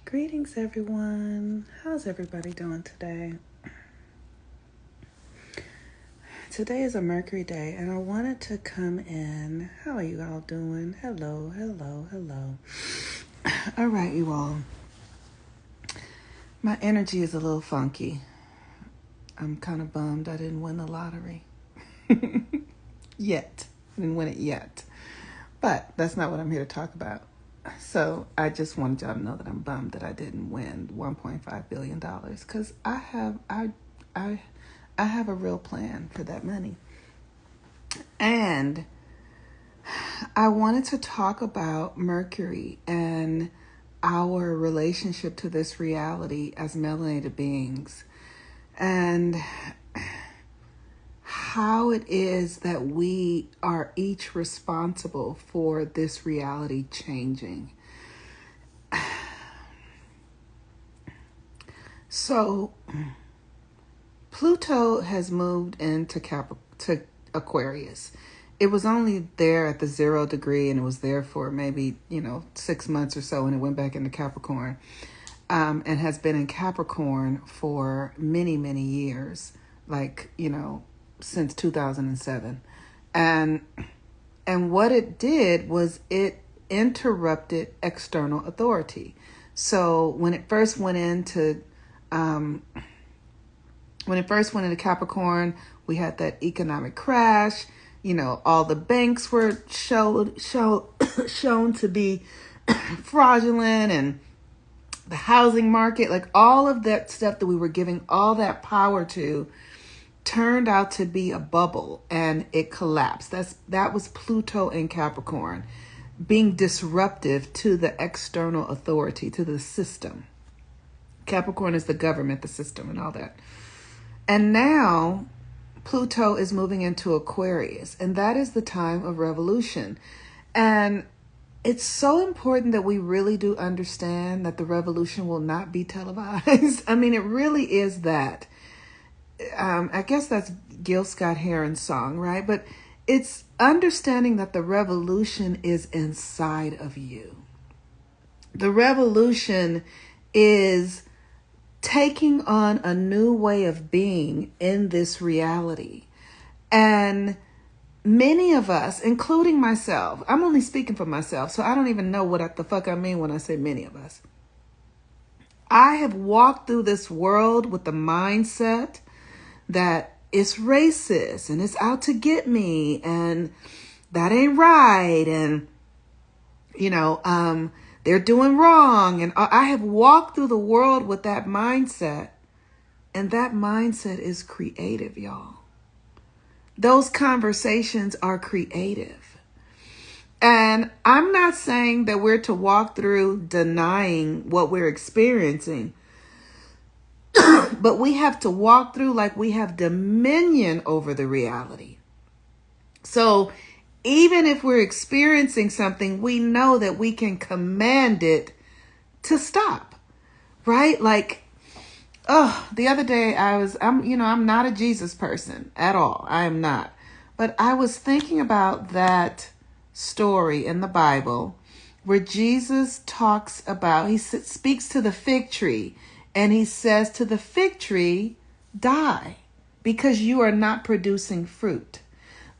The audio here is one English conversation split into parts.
Greetings, everyone. How's everybody doing today? Today is a Mercury day, and I wanted to come in. How are you all doing? Hello. All right, you all. My energy is a little funky. I'm kind of bummed I didn't win the lottery. Yet. I didn't win it yet. But that's not what I'm here to talk about. So I just wanted y'all to know that I'm bummed that I didn't win $1.5 billion because I have a real plan for that money. And I wanted to talk about Mercury and our relationship to this reality as melanated beings, and how it is that we are each responsible for this reality changing. So Pluto has moved into to Aquarius. It was only there at the 0 degree, and it was there for maybe 6 months or so, and it went back into Capricorn, and has been in Capricorn for many years, since 2007. And what it did was it interrupted external authority. So when it first went into Capricorn, we had that economic crash. All the banks were shown to be fraudulent, and the housing market, like all of that stuff that we were giving all that power to, turned out to be a bubble, and it collapsed. That was Pluto in Capricorn, being disruptive to the external authority, to the system. Capricorn is the government, the system, and all that. And now Pluto is moving into Aquarius, and that is the time of revolution. And it's so important that we really do understand that the revolution will not be televised. I mean, it really is that. I guess that's Gil Scott-Heron's song, right? But it's understanding that the revolution is inside of you. The revolution is taking on a new way of being in this reality. And many of us, including myself, I'm only speaking for myself, so I don't even know what the fuck I mean when I say many of us. I have walked through this world with the mindset that it's racist and it's out to get me and that ain't right, and they're doing wrong. And I have walked through the world with that mindset, and that mindset is creative, y'all. Those conversations are creative. And I'm not saying that we're to walk through denying what we're experiencing, but we have to walk through like we have dominion over the reality. So even if we're experiencing something, we know that we can command it to stop, right? Like, the other day I'm not a Jesus person at all. I am not. But I was thinking about that story in the Bible where Jesus talks about, he speaks to the fig tree, and he says to the fig tree, die because you are not producing fruit.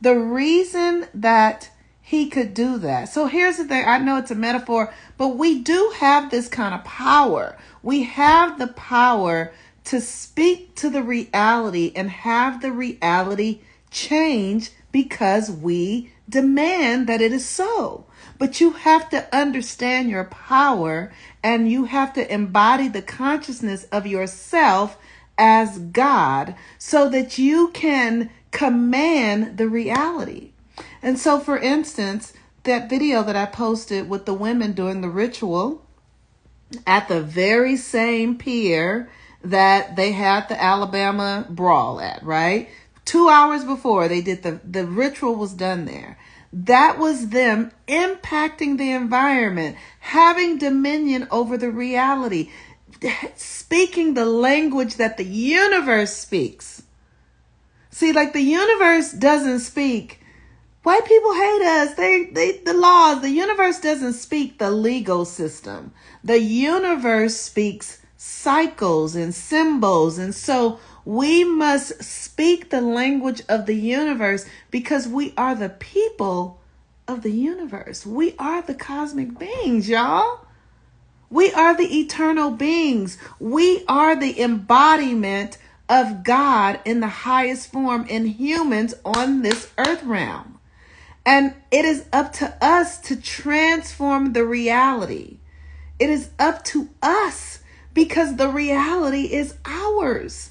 The reason that he could do that. So here's the thing. I know it's a metaphor, but we do have this kind of power. We have the power to speak to the reality and have the reality change because we demand that it is so. But you have to understand your power, and you have to embody the consciousness of yourself as God so that you can command the reality. And so, for instance, that video that I posted with the women doing the ritual at the very same pier that they had the Alabama brawl at, right? 2 hours before they did the ritual was done there. That was them impacting the environment, having dominion over the reality, speaking the language that the universe speaks. See, like the universe doesn't speak White people hate us. The laws, the universe doesn't speak the legal system. The universe speaks cycles and symbols. And so we must speak the language of the universe because we are the people of the universe. We are the cosmic beings, y'all. We are the eternal beings. We are the embodiment of God in the highest form in humans on this earth realm. And it is up to us to transform the reality. It is up to us because the reality is ours.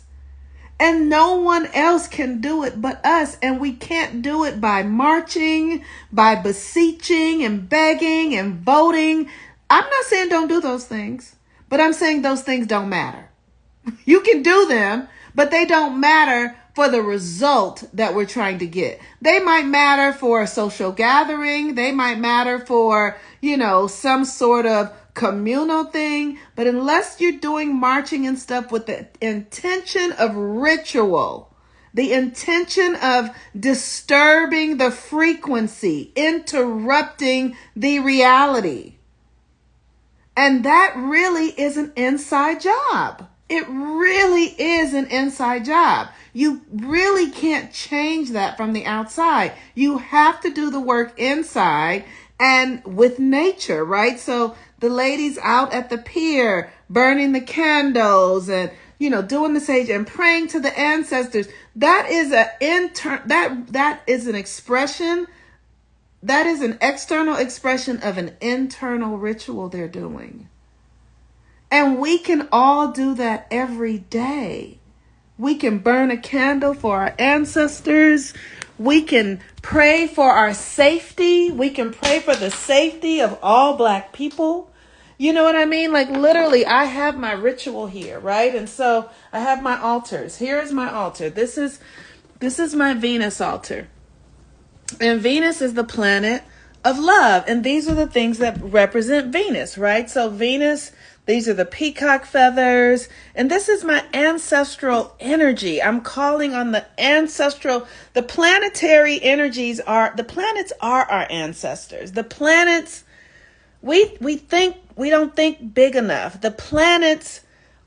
And no one else can do it but us. And we can't do it by marching, by beseeching and begging and voting. I'm not saying don't do those things, but I'm saying those things don't matter. You can do them, but they don't matter for the result that we're trying to get. They might matter for a social gathering. They might matter for, some sort of communal thing. But unless you're doing marching and stuff with the intention of ritual, the intention of disturbing the frequency, interrupting the reality. And that really is an inside job. It really is an inside job. You really can't change that from the outside. You have to do the work inside and with nature, right? So the ladies out at the pier, burning the candles and, doing the sage and praying to the ancestors. That is that is an expression. That is an external expression of an internal ritual they're doing. And we can all do that every day. We can burn a candle for our ancestors. We can pray for our safety. We can pray for the safety of all Black people. You know what I mean? Like literally, I have my ritual here, right? And so I have my altars. Here is my altar. This is my Venus altar. And Venus is the planet of love. And these are the things that represent Venus, right? So Venus, these are the peacock feathers. And this is my ancestral energy. I'm calling on the planetary energies the planets are our ancestors. The planets, we don't think big enough. The planets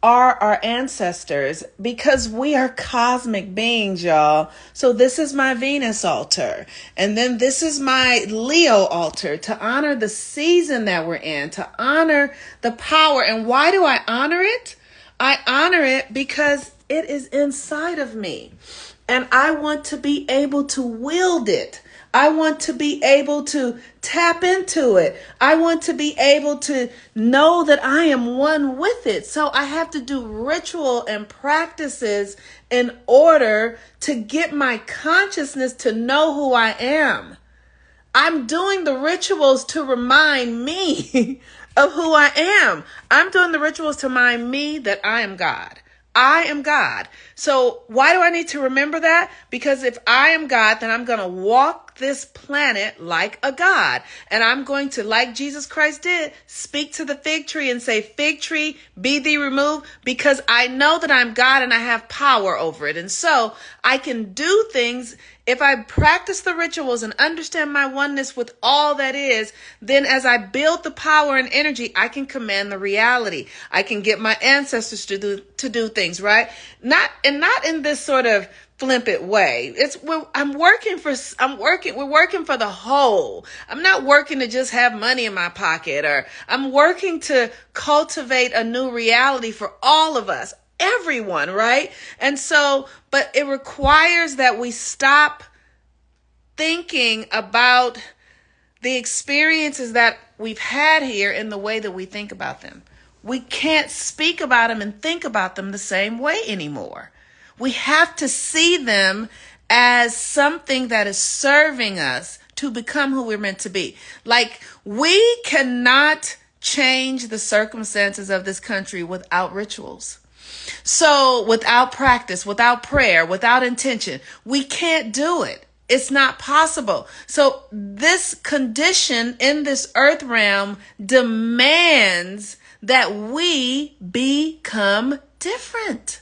are our ancestors because we are cosmic beings, y'all. So this is my Venus altar. And then this is my Leo altar to honor the season that we're in, to honor the power. And why do I honor it? I honor it because it is inside of me. And I want to be able to wield it. I want to be able to tap into it. I want to be able to know that I am one with it. So I have to do ritual and practices in order to get my consciousness to know who I am. I'm doing the rituals to remind me of who I am. I'm doing the rituals to remind me that I am God. I am God. So why do I need to remember that? Because if I am God, then I'm going to walk this planet like a God. And I'm going to, like Jesus Christ did, speak to the fig tree and say, fig tree, be thee removed, because I know that I'm God and I have power over it. And so I can do things. If I practice the rituals and understand my oneness with all that is, then as I build the power and energy, I can command the reality. I can get my ancestors to do things, right? Not in this sort of flippant way. We're working for the whole. I'm not working to just have money in my pocket, or I'm working to cultivate a new reality for all of us. Everyone, right? And so, but it requires that we stop thinking about the experiences that we've had here in the way that we think about them. We can't speak about them and think about them the same way anymore. We have to see them as something that is serving us to become who we're meant to be. Like, we cannot change the circumstances of this country without rituals. So without practice, without prayer, without intention, we can't do it. It's not possible. So this condition in this earth realm demands that we become different.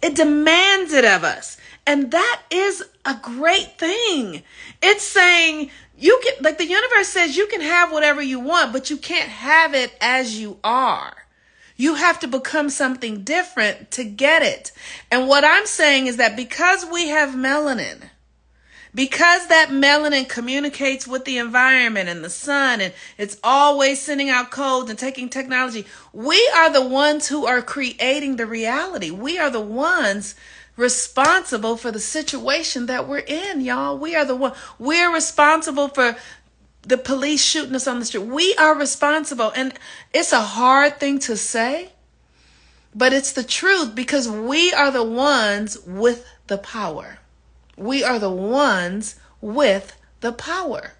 It demands it of us. And that is a great thing. It's saying you can, like the universe says, you can have whatever you want, but you can't have it as you are. You have to become something different to get it. And what I'm saying is that because we have melanin, because that melanin communicates with the environment and the sun, and it's always sending out codes and taking technology, we are the ones who are creating the reality. We are the ones responsible for the situation that we're in, y'all. We're responsible for the police shooting us on the street. We are responsible. And it's a hard thing to say, but it's the truth, because we are the ones with the power. We are the ones with the power.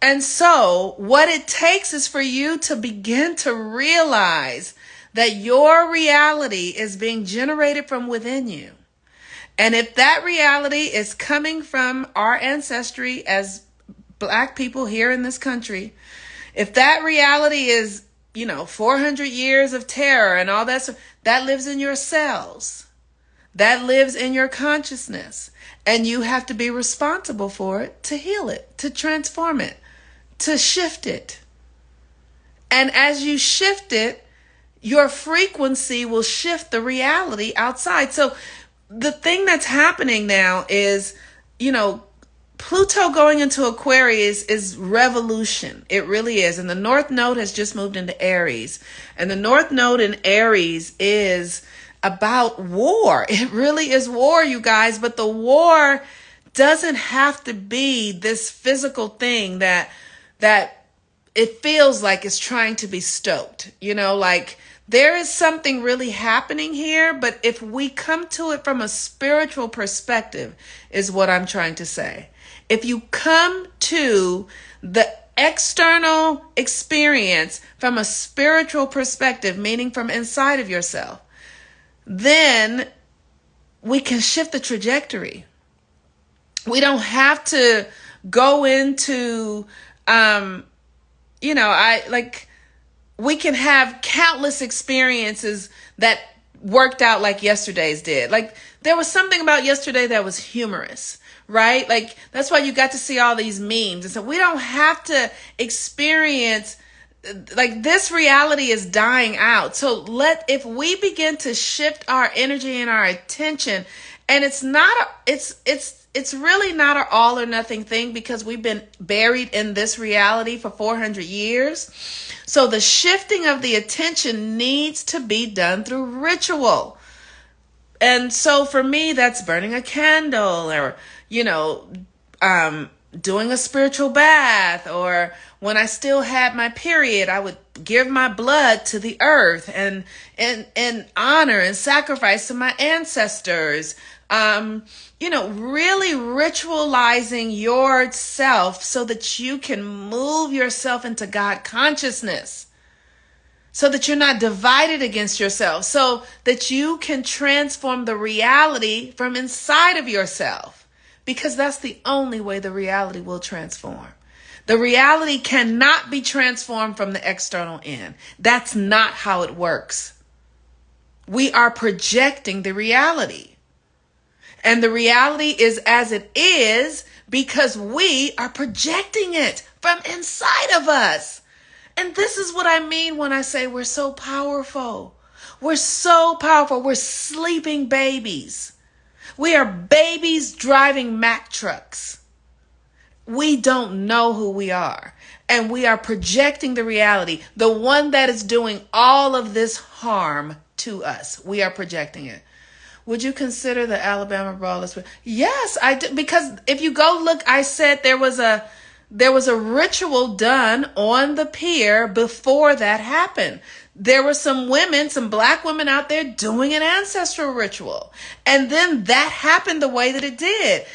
And so what it takes is for you to begin to realize that your reality is being generated from within you. And if that reality is coming from our ancestry as Black people here in this country, if that reality is, 400 years of terror and all that stuff, that lives in your cells. That lives in your consciousness, and you have to be responsible for it, to heal it, to transform it, to shift it. And as you shift it, your frequency will shift the reality outside. So the thing that's happening now is, Pluto going into Aquarius is revolution. It really is. And the North Node has just moved into Aries. And the North Node in Aries is about war. It really is war, you guys. But the war doesn't have to be this physical thing that it feels like it's trying to be stoked. Like there is something really happening here. But if we come to it from a spiritual perspective, is what I'm trying to say. If you come to the external experience from a spiritual perspective, meaning from inside of yourself, then we can shift the trajectory. We don't have to go into, we can have countless experiences that worked out like yesterday's did. Like there was something about yesterday that was humorous, right? Like that's why you got to see all these memes. And so we don't have to experience, like this reality is dying out. So if we begin to shift our energy and our attention, and it's really not an all or nothing thing, because we've been buried in this reality for 400 years. So the shifting of the attention needs to be done through ritual. And so for me, that's burning a candle, or, doing a spiritual bath, or when I still had my period, I would give my blood to the earth and honor and sacrifice to my ancestors. Really ritualizing yourself so that you can move yourself into God consciousness, so that you're not divided against yourself, so that you can transform the reality from inside of yourself, because that's the only way the reality will transform. The reality cannot be transformed from the external in. That's not how it works. We are projecting the reality. And the reality is as it is because we are projecting it from inside of us. And this is what I mean when I say we're so powerful. We're so powerful. We're sleeping babies. We are babies driving Mack trucks. We don't know who we are. And we are projecting the reality. The one that is doing all of this harm to us. We are projecting it. Would you consider the Alabama brawl as well? Yes, I do. Because if you go look, I said there was a ritual done on the pier before that happened. There were some women, some Black women out there doing an ancestral ritual. And then that happened the way that it did.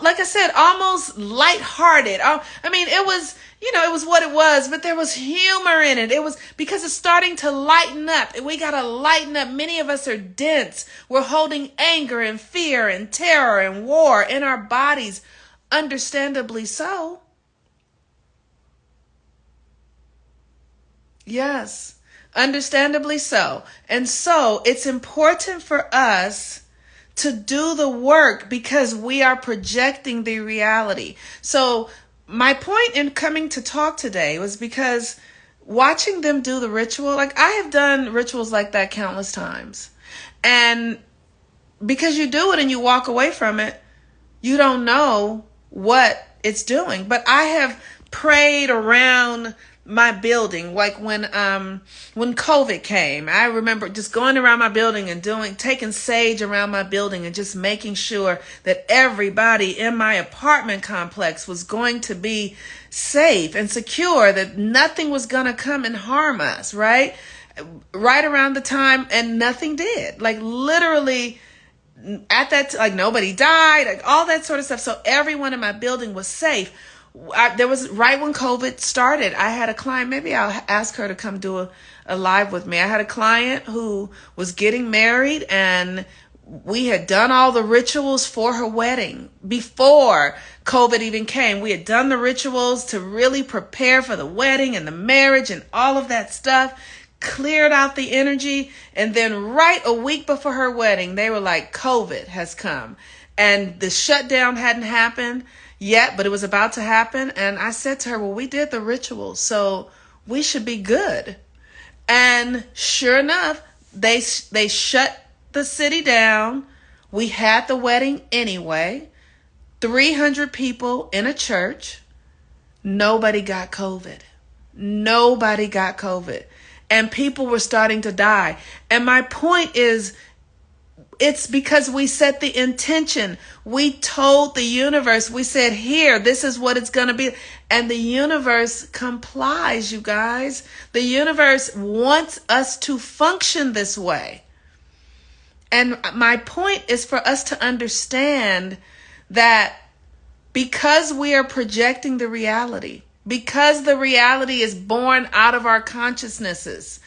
Like I said, almost lighthearted. It was, it was what it was, but there was humor in it. It was because it's starting to lighten up. We got to lighten up. Many of us are dense. We're holding anger and fear and terror and war in our bodies, understandably so. Yes, understandably so. And so it's important for us to do the work because we are projecting the reality. So my point in coming to talk today was because watching them do the ritual, like I have done rituals like that countless times. And because you do it and you walk away from it, you don't know what it's doing. But I have prayed around my building, like when COVID came. I remember just going around my building and taking sage around my building and just making sure that everybody in my apartment complex was going to be safe and secure, that nothing was going to come and harm us, right around the time, and nothing did. Like literally at that, like nobody died, like all that sort of stuff. So everyone in my building was safe. There was right when COVID started, I had a client, maybe I'll ask her to come do a live with me. I had a client who was getting married, and we had done all the rituals for her wedding before COVID even came. We had done the rituals to really prepare for the wedding and the marriage and all of that stuff, cleared out the energy. And then right a week before her wedding, they were like, COVID has come. And the shutdown hadn't happened yet, but it was about to happen. And I said to her, well, we did the rituals, so we should be good. And sure enough, they shut the city down. We had the wedding anyway. 300 people in a church. Nobody got COVID. Nobody got COVID. And people were starting to die. And my point is, it's because we set the intention. We told the universe, we said, here, this is what it's going to be. And the universe complies, you guys. The universe wants us to function this way. And my point is for us to understand that because we are projecting the reality, because the reality is born out of our consciousnesses.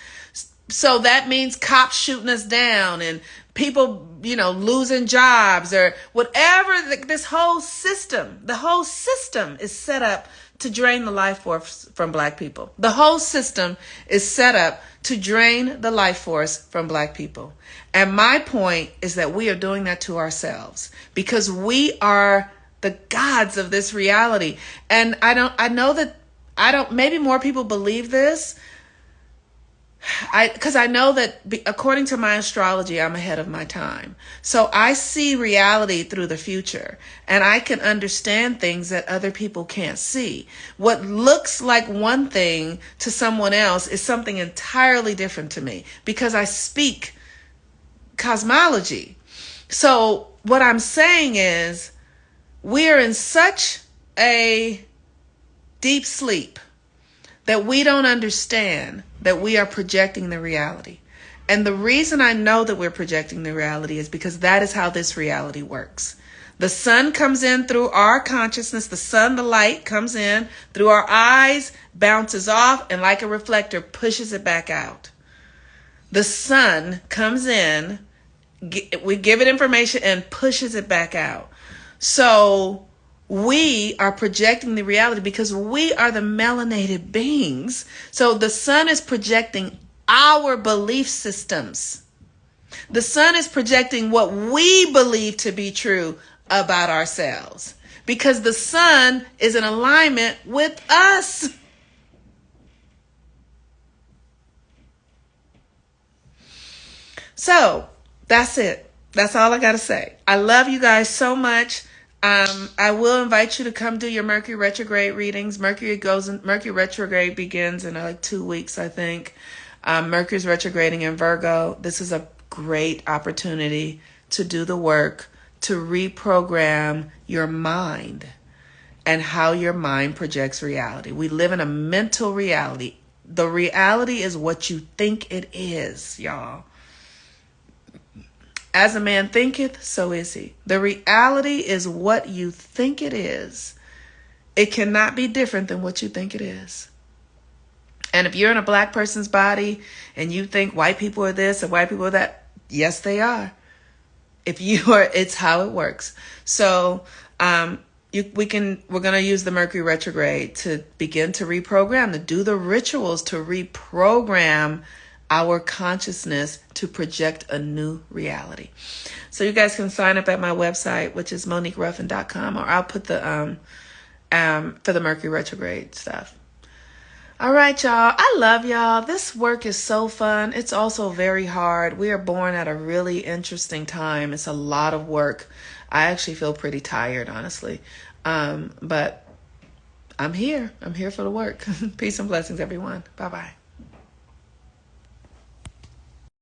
So that means cops shooting us down and people, losing jobs or whatever. This whole system, the whole system is set up to drain the life force from Black people. The whole system is set up to drain the life force from Black people. And my point is that we are doing that to ourselves because we are the gods of this reality. And maybe more people believe this. Because I know that according to my astrology, I'm ahead of my time. So I see reality through the future, and I can understand things that other people can't see. What looks like one thing to someone else is something entirely different to me because I speak cosmology. So what I'm saying is we are in such a deep sleep that we don't understand that we are projecting the reality. And the reason I know that we're projecting the reality is because that is how this reality works. The sun comes in through our consciousness. The light comes in through our eyes, bounces off, and like a reflector, pushes it back out. The sun comes in, we give it information and pushes it back out. So we are projecting the reality because we are the melanated beings. So the sun is projecting our belief systems. The sun is projecting what we believe to be true about ourselves because the sun is in alignment with us. So that's it. That's all I got to say. I love you guys so much. I will invite you to come do your Mercury retrograde readings. Mercury retrograde begins in like 2 weeks, I think. Mercury's retrograding in Virgo. This is a great opportunity to do the work to reprogram your mind and how your mind projects reality. We live in a mental reality. The reality is what you think it is, y'all. As a man thinketh, so is he. The reality is what you think it is. It cannot be different than what you think it is. And if you're in a Black person's body and you think white people are this and white people are that, yes, they are. It's how it works. So we're going to use the Mercury retrograde to begin to reprogram, to do the rituals to reprogram our consciousness to project a new reality. So you guys can sign up at my website, which is MoniqueRuffin.com, or I'll put the for the Mercury retrograde stuff. All right, y'all. I love y'all. This work is so fun. It's also very hard. We are born at a really interesting time. It's a lot of work. I actually feel pretty tired, honestly. But I'm here. I'm here for the work. Peace and blessings, everyone. Bye-bye.